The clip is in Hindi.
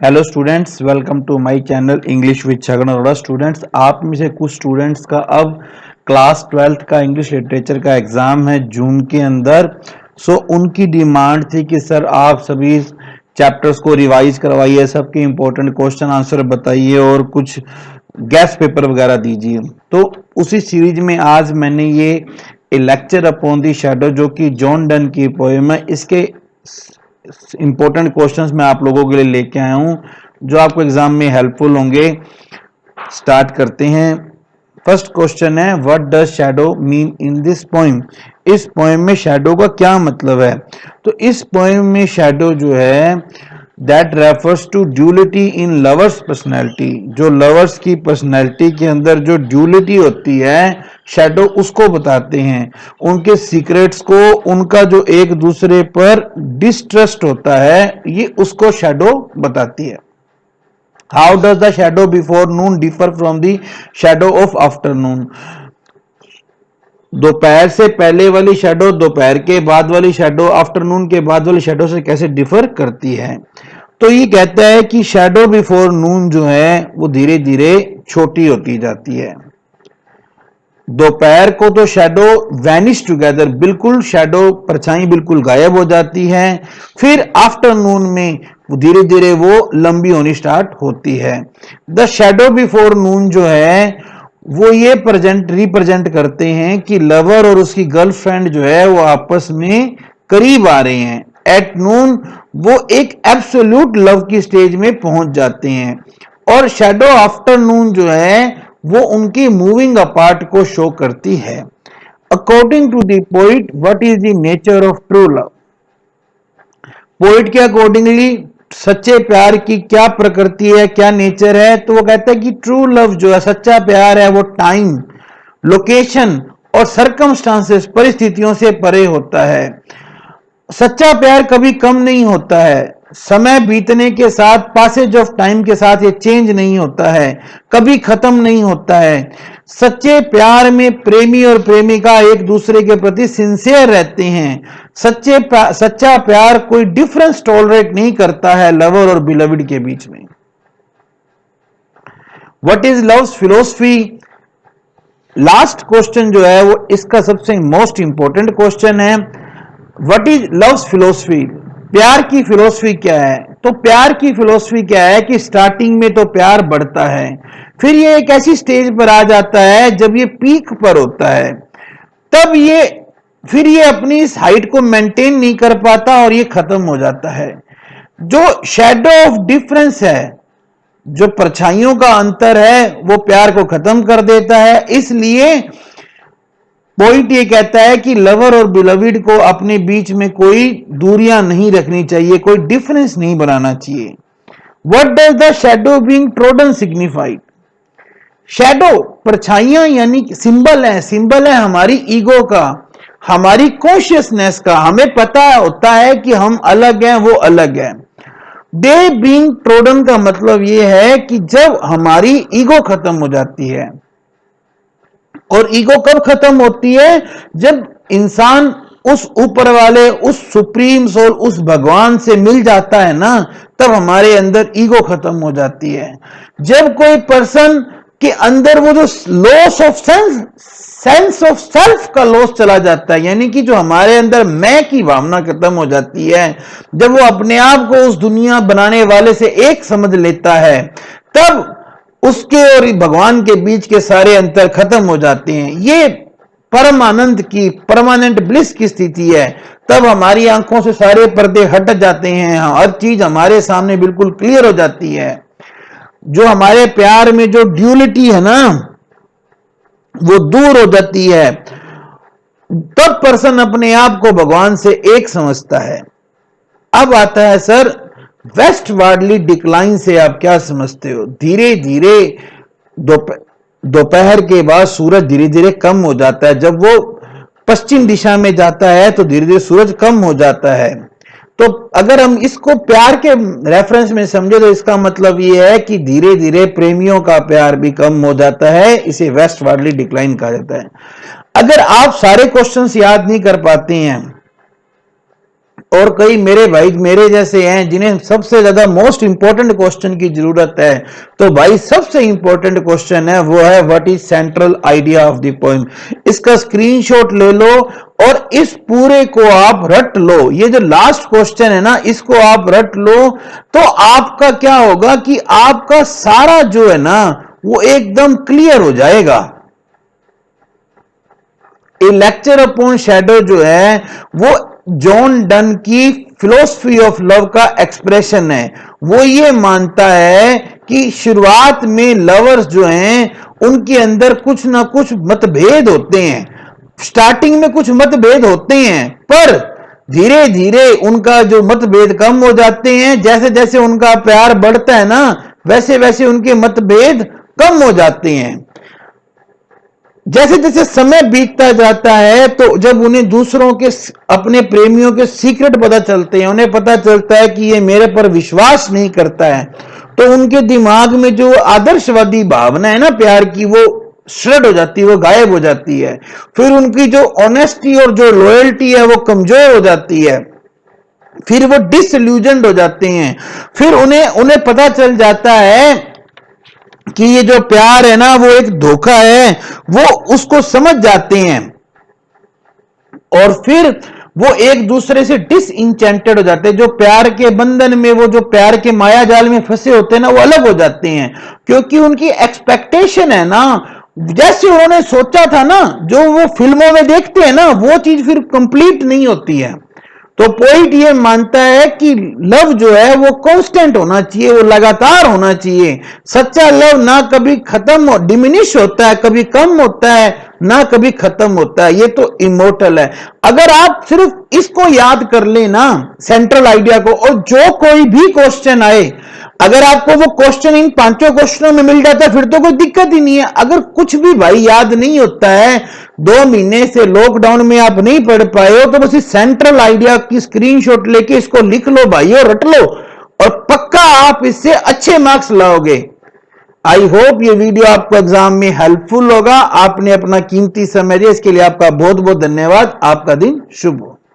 Hello students, welcome to my channel English with Chhagan Arora. Students, आप में से कुछ स्टूडेंट्स का अब क्लास 12th का इंग्लिश लिटरेचर का एग्जाम है जून के अंदर। उनकी डिमांड थी कि सर आप सभी चैप्टर्स को रिवाइज करवाइए, सबके इंपॉर्टेंट क्वेश्चन आंसर बताइए और कुछ गेस्ट पेपर वगैरह दीजिए। तो उसी सीरीज में आज मैंने ये ए लेक्चर अपॉन दी शैडो जो कि जॉन डन की पोएम है, इसके इंपॉर्टेंट क्वेश्चंस मैं आप लोगों के लिए लेके आया हूं जो आपको एग्जाम में हेल्पफुल होंगे। स्टार्ट करते हैं। फर्स्ट क्वेश्चन है, what does shadow mean in this poem. इस पोएम में शैडो का क्या मतलब है? तो इस पोएम में शैडो जो है that refers to duality in lovers personality. जो लवर्स की पर्सनैलिटी के अंदर जो ड्यूलिटी होती है, शैडो उसको बताते हैं। उनके सीक्रेट्स को, उनका जो एक दूसरे पर डिस्ट्रस्ट होता है, ये उसको शैडो बताती है। How does the shadow before Noon differ from the shadow of afternoon. दोपहर से पहले वाली शैडो दोपहर के बाद वाली शैडो आफ्टरनून के बाद वाली शैडो से कैसे डिफर करती है? तो ये कहता है कि शैडो बिफोर नून जो है वो धीरे धीरे छोटी होती जाती है। दोपहर को तो शैडो वैनिश टुगेदर, बिल्कुल शैडो परछाई बिल्कुल गायब हो जाती है। फिर आफ्टरनून में धीरे धीरे वो लंबी होनी स्टार्ट होती है। द शैडो बिफोर नून जो है वो ये रिप्रेजेंट करते हैं कि लवर और उसकी गर्लफ्रेंड जो है वो आपस में करीब आ रहे हैं। एट नून वो एक एब्सोल्यूट लव की स्टेज में पहुंच जाते हैं। और शैडो आफ्टरनून जो है वो उनकी मूविंग अपार्ट को शो करती है। According to the poet, what is the nature of true love. Poet के अकॉर्डिंगली सच्चे प्यार की क्या प्रकृति है, क्या नेचर है? तो वो कहता है कि ट्रू लव जो है, सच्चा प्यार है, वो टाइम, लोकेशन और सर्कमस्टांसेस, परिस्थितियों से परे होता है। सच्चा प्यार कभी कम नहीं होता है। समय बीतने के साथ, पासेज ऑफ टाइम के साथ ये चेंज नहीं होता है, कभी खत्म नहीं होता है। सच्चे प्यार में प्रेमी और प्रेमिका एक दूसरे के प्रति सिंसियर रहते हैं। सच्चा प्यार कोई डिफरेंस टॉलरेट नहीं करता है लवर और बिलविड के बीच में। What is loves philosophy. Last question जो है वो इसका सबसे मोस्ट इंपॉर्टेंट क्वेश्चन है। What is loves philosophy. प्यार की फिलोसफी क्या है? तो प्यार की फिलोसफी क्या है कि स्टार्टिंग में तो प्यार बढ़ता है, फिर ये एक ऐसी स्टेज पर आ जाता है जब ये पीक पर होता है, तब फिर ये अपनी इस हाइट को मेंटेन नहीं कर पाता और ये खत्म हो जाता है। जो शैडो ऑफ डिफरेंस है, जो परछाइयों का अंतर है, वो प्यार को खत्म कर देता है। इसलिए पॉइंट ये कहता है कि लवर और बिलविड को अपने बीच में कोई दूरियां नहीं रखनी चाहिए, कोई डिफरेंस नहीं बनाना चाहिए। What does the shadow being trodden signified. Shadow परछाइयां यानी सिंबल है हमारी ईगो का, हमारी कॉन्शियसनेस का। हमें पता होता है कि हम अलग हैं, वो अलग है। दे बीइंग ट्रोडन का मतलब यह है कि जब हमारी ईगो खत्म हो जाती है, और ईगो कब खत्म होती है? जब इंसान उस ऊपर वाले, उस सुप्रीम सोल, उस भगवान से मिल जाता है ना, तब हमारे अंदर ईगो खत्म हो जाती है। जब कोई पर्सन के अंदर वो जो loss of sense of self का लॉस चला जाता है, यानी कि जो हमारे अंदर मैं की भावना खत्म हो जाती है, जब वो अपने आप को उस दुनिया बनाने वाले से एक समझ लेता है, तब उसके और भगवान के बीच के सारे अंतर खत्म हो जाते हैं। ये परम आनंद की, परमानेंट ब्लिस की स्थिति है। तब हमारी आंखों से सारे पर्दे हट जाते हैं, हर चीज हमारे सामने बिल्कुल क्लियर हो जाती है। जो हमारे प्यार में जो ड्यूलिटी है ना, वो दूर हो जाती है। तब पर्सन अपने आप को भगवान से एक समझता है। अब आता है सर, वेस्टवार्डली डिक्लाइन से आप क्या समझते हो? धीरे धीरे दोपहर के बाद सूरज धीरे धीरे कम हो जाता है। जब वो पश्चिम दिशा में जाता है तो धीरे धीरे सूरज कम हो जाता है। तो अगर हम इसको प्यार के रेफरेंस में समझे तो इसका मतलब ये है कि धीरे धीरे प्रेमियों का प्यार भी कम हो जाता है। इसे वेस्टवार्डली डिक्लाइन कहा जाता है। अगर आप सारे क्वेश्चंस याद नहीं कर पाते हैं और कई मेरे भाई मेरे जैसे हैं जिन्हें सबसे ज्यादा मोस्ट इंपॉर्टेंट क्वेश्चन की जरूरत है, तो भाई सबसे इंपॉर्टेंट क्वेश्चन है वो है what is central idea of the poem. इसका स्क्रीनशॉट ले लो और इस पूरे को आप रट लो। ये जो लास्ट क्वेश्चन है ना, इसको आप रट लो तो आपका क्या होगा कि आपका सारा जो है ना वो एकदम क्लियर हो जाएगा। ए लेक्चर अपॉन शैडो जो है वो जॉन डन की फिलोसफी ऑफ लव का एक्सप्रेशन है। वो ये मानता है कि शुरुआत में लवर्स जो हैं उनके अंदर कुछ ना कुछ मतभेद होते हैं, स्टार्टिंग में कुछ मतभेद होते हैं, पर धीरे धीरे उनका जो मतभेद कम हो जाते हैं। जैसे जैसे उनका प्यार बढ़ता है ना, वैसे वैसे उनके मतभेद कम हो जाते हैं। जैसे जैसे समय बीतता जाता है तो जब उन्हें दूसरों के, अपने प्रेमियों के सीक्रेट पता चलते हैं, उन्हें पता चलता है कि ये मेरे पर विश्वास नहीं करता है, तो उनके दिमाग में जो आदर्शवादी भावना है ना प्यार की, वो श्रेड हो जाती है, वो गायब हो जाती है। फिर उनकी जो ऑनेस्टी और जो लॉयल्टी है वो कमजोर हो जाती है, फिर वो डिसइल्यूजन्ड हो जाते हैं। फिर उन्हें पता चल जाता है कि ये जो प्यार है ना वो एक धोखा है, वो उसको समझ जाते हैं और फिर वो एक दूसरे से डिसइंचेंटेड हो जाते हैं। जो प्यार के बंधन में, वो जो प्यार के माया जाल में फंसे होते हैं ना, वो अलग हो जाते हैं, क्योंकि उनकी एक्सपेक्टेशन है ना, जैसे उन्होंने सोचा था ना, जो वो फिल्मों में देखते हैं ना, वो चीज फिर कंप्लीट नहीं होती है। तो पोइट ये मानता है कि लव जो है वो कांस्टेंट होना चाहिए, वो लगातार होना चाहिए। सच्चा लव ना कभी खत्म डिमिनिश होता है, कभी कम होता है, ना कभी खत्म होता है, ये तो इमोर्टल है। अगर आप सिर्फ इसको याद कर लेना, सेंट्रल आइडिया को, और जो कोई भी क्वेश्चन आए, अगर आपको वो क्वेश्चन इन 5 क्वेश्चनों में मिल जाता है फिर तो कोई दिक्कत ही नहीं है। अगर कुछ भी भाई याद नहीं होता है, 2 महीने से लॉकडाउन में आप नहीं पढ़ पाए हो, तो बस इस सेंट्रल आइडिया की स्क्रीनशॉट लेके इसको लिख लो भाई और रट लो, और पक्का आप इससे अच्छे मार्क्स लाओगे। आई होप ये वीडियो आपको एग्जाम में हेल्पफुल होगा। आपने अपना कीमती समय दिया, इसके लिए आपका बहुत बहुत धन्यवाद। आपका दिन शुभ हो।